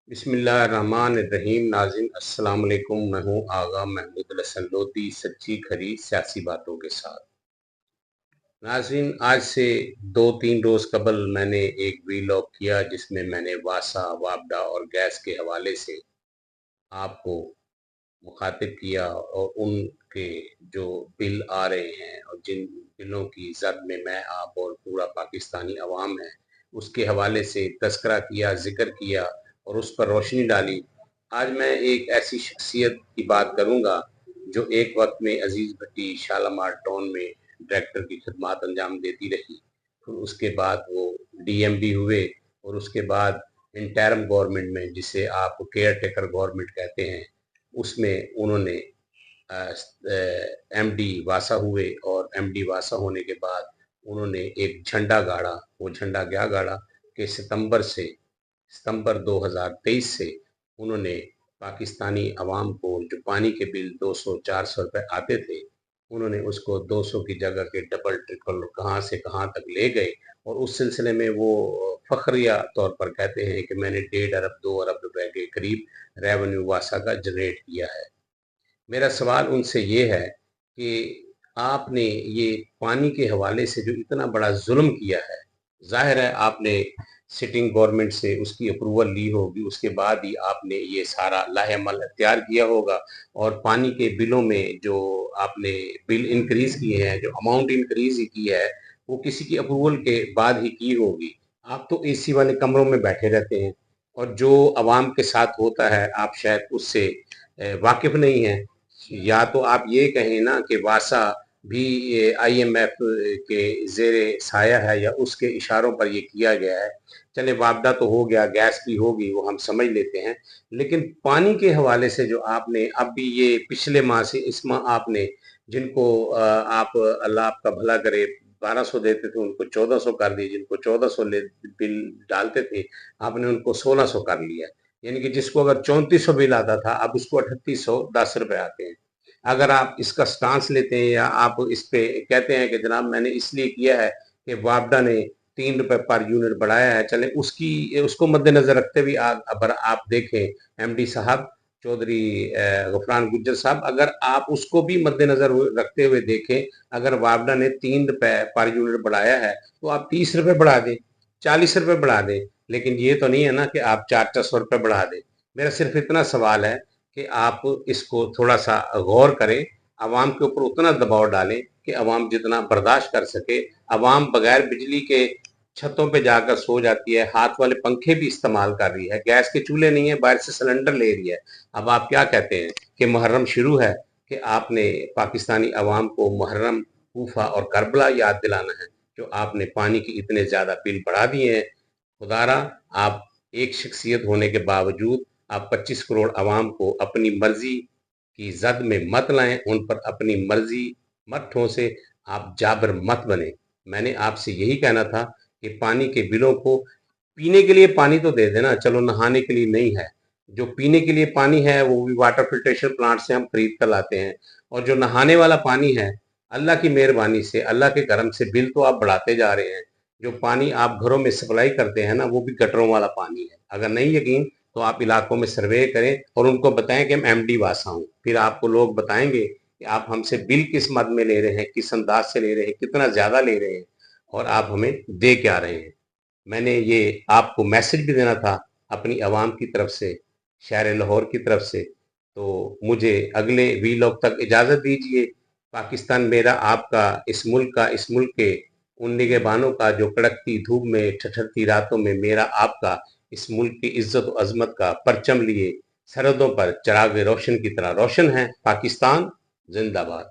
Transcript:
बिस्मिल्लाहिर्रहमानिर्रहीम। नाज़रीन अस्सलाम वालेकुम। मैं हूँ आगा महमूद हसन लोधी, सच्ची खरी सियासी बातों के साथ। नाज़रीन, आज से 2-3 रोज़ कबल मैंने एक वीलॉग किया जिसमें मैंने वासा, वापडा और गैस के हवाले से आपको मुखातिब किया और उनके जो बिल आ रहे हैं और जिन बिलों की जद में मैं, आप और पूरा पाकिस्तानी अवाम है, उसके हवाले से तज़किरा किया, ज़िक्र किया और उस पर रोशनी डाली। आज मैं एक ऐसी शख्सियत की बात करूंगा जो एक वक्त में अजीज़ भट्टी शालामार टाउन में डायरेक्टर की खिदमत अंजाम देती रही। फिर उसके बाद वो डीएमडी हुए और उसके बाद इंटरिम गवर्नमेंट में, जिसे आप केयर टेकर गवर्नमेंट कहते हैं, उसमें उन्होंने एमडी वासा हुए और एमडी वासा होने के बाद उन्होंने एक झंडा गाड़ा। वो झंडा क्या गाड़ा कि सितंबर 2023 से उन्होंने पाकिस्तानी अवाम को जो पानी के बिल 200-400 रुपए आते थे, उन्होंने उसको 200 की जगह के डबल ट्रिपल कहाँ से कहाँ तक ले गए। और उस सिलसिले में वो फखरिया तौर पर कहते हैं कि मैंने 1.5 अरब 2 अरब रुपए के करीब रेवेन्यू वासा का जनरेट किया है। मेरा सवाल उनसे ये है कि आपने ये पानी के हवाले से जो इतना बड़ा जुल्म किया है, जाहिर है आपने सिटिंग गवर्नमेंट से उसकी अप्रूवल ली होगी, उसके बाद ही आपने ये सारा लाहेअमल अख्तियार किया होगा। और पानी के बिलों में जो आपने बिल इंक्रीज किए हैं, जो अमाउंट इंक्रीज ही की है, वो किसी की अप्रूवल के बाद ही की होगी। आप तो एसी वाले कमरों में बैठे रहते हैं और जो अवाम के साथ होता है आप शायद उससे वाकिफ नहीं है। या तो आप ये कहें ना कि वासा भी आईएमएफ के जेर साया है या उसके इशारों पर ये किया गया है। चले वापडा तो हो गया, गैस भी होगी, वो हम समझ लेते हैं। लेकिन पानी के हवाले से जो आपने अब भी ये पिछले माह से इस माह आपने जिनको आप अल्लाह आपका भला करे 1200 देते थे उनको 1400 कर दिए, जिनको 1400 बिल डालते थे आपने उनको 1600 कर लिया। यानी कि जिसको अगर 3400 बिल आता था अब उसको 3810 रुपए आते हैं। अगर आप इसका स्टांस लेते हैं या आप इस पे कहते हैं कि जनाब मैंने इसलिए किया है कि वापडा ने 3 रुपए पर यूनिट बढ़ाया है, चले उसको मद्देनजर रखते हुए अगर आप देखें एमडी साहब चौधरी गफरान गुज्जर साहब, अगर आप उसको भी मद्देनजर रखते हुए देखें, अगर वापडा ने 3 रुपए पर यूनिट बढ़ाया है तो आप 30 रुपए बढ़ा दें, 40 रुपए बढ़ा दें। लेकिन ये तो नहीं है ना कि आप 400 रुपए बढ़ा दें। मेरा सिर्फ इतना सवाल है कि आप इसको थोड़ा सा गौर करें, अवाम के ऊपर उतना दबाव डालें कि अवाम जितना बर्दाश्त कर सके। अवाम बगैर बिजली के छतों पे जाकर सो जाती है, हाथ वाले पंखे भी इस्तेमाल कर रही है, गैस के चूल्हे नहीं है, बाहर से सिलेंडर ले रही है। अब आप क्या कहते हैं कि मुहर्रम शुरू है कि आपने पाकिस्तानी अवाम को मुहर्रम, कूफा और करबला याद दिलाना है, जो आपने पानी के इतने ज्यादा बिल बढ़ा दिए हैं। खुदारा, आप एक शख्सियत होने के बावजूद आप 25 करोड़ अवाम को अपनी मर्जी की जद में मत लाएं, उन पर अपनी मर्जी मत ठोंसे, आप जाबर मत बने। मैंने आपसे यही कहना था कि पानी के बिलों को पीने के लिए पानी तो दे देना, चलो नहाने के लिए नहीं है। जो पीने के लिए पानी है वो भी वाटर फिल्ट्रेशन प्लांट से हम खरीद कर लाते हैं। और जो नहाने वाला पानी है, अल्लाह की मेहरबानी से, अल्लाह के करम से बिल तो आप बढ़ाते जा रहे हैं। जो पानी आप घरों में सप्लाई करते हैं ना, वो भी गटरों वाला पानी है। अगर नहीं यकीन तो आप इलाकों में सर्वे करें और उनको बताएं कि हम एमडी वासा हूँ, फिर आपको लोग बताएंगे कि आप हमसे बिल किस मद में ले रहे हैं, किस अंदाज से ले रहे हैं, कितना ज्यादा ले रहे हैं और आप हमें दे क्या रहे हैं। मैंने ये आपको मैसेज भी देना था अपनी आवाम की तरफ से, शहर लाहौर की तरफ से। तो मुझे अगले वीलॉग तक इजाज़त दीजिए। पाकिस्तान मेरा आपका, इस मुल्क के उन निगहबानों का जो कड़कती धूप में ठठरती रातों में मेरा आपका इस मुल्क की इज्जत और अजमत का परचम लिए सरहदों पर चिराग रोशन की तरह रोशन है। पाकिस्तान जिंदाबाद।